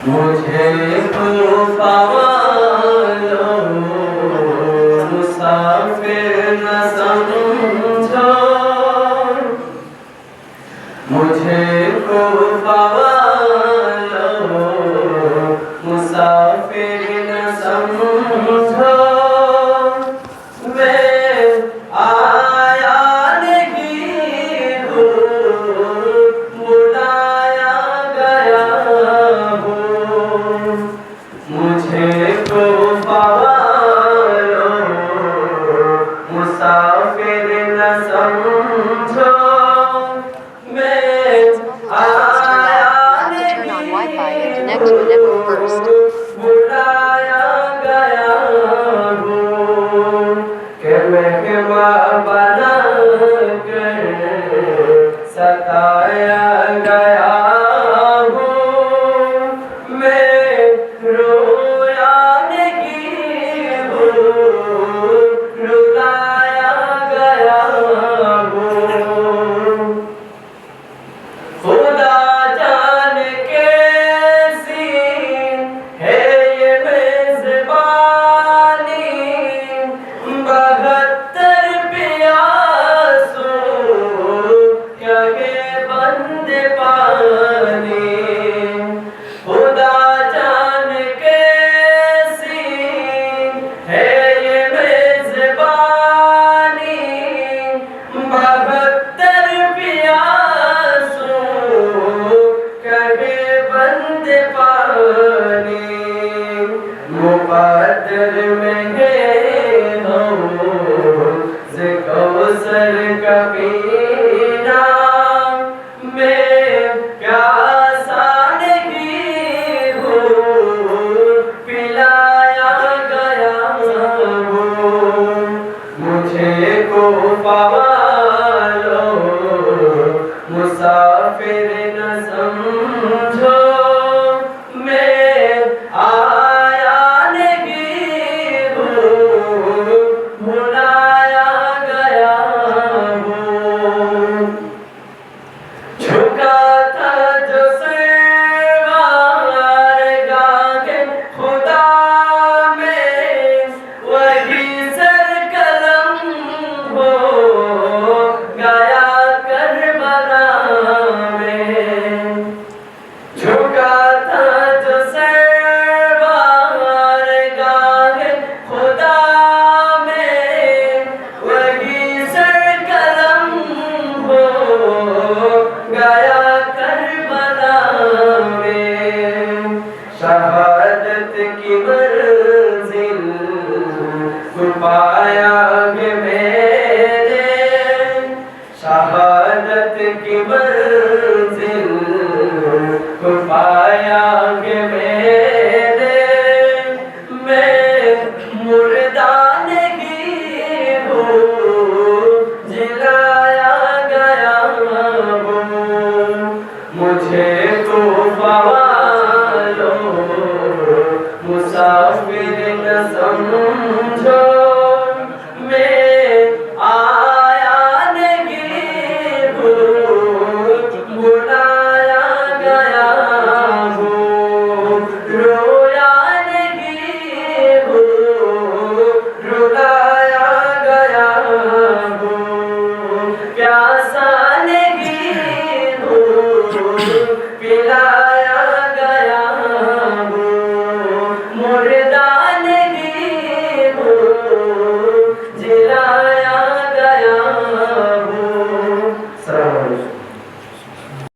मुझे तो पावा लो मुसाफिर न समझो, मुझे को पावा लो मुसाफिर न समझो। मैं आया नहीं हूँ, बुलाया गया हूँ। मुझे को पावा लो मुसाफिर न समझो। मैं आया नहीं हूँ, बुलाया गया हूँ। कि मेहमान बना कर सताया गया हूँ। मैं रोया नहीं हूँ, रुलाया गया हूँ। खुदा जाने कैसी है ये मेज़बानी, 72 प्यासों क्या है बंदे पानी। खुदा जाने कैसी है ये मेज़बानी, 72 प्यासों कहे बंदे पानी। मुक़द्दर में है हौज़ कौसर का पीना। मैं प्यासा नहीं हूँ, पिलाया गया हूँ। मुझे को पावा लो मुसाफिर न समझो। मैं आया नहीं हूँ, बुलाया गया हूँ। झुका था जो सरवार गाहे खुदा में, वही सर कलम हो गया करबला में। झुका था जो सरवार गाहे खुदा में, वही सर कलम हो गया करबला में। शहादत की मंजिल को पाया है मैंने, शहादत की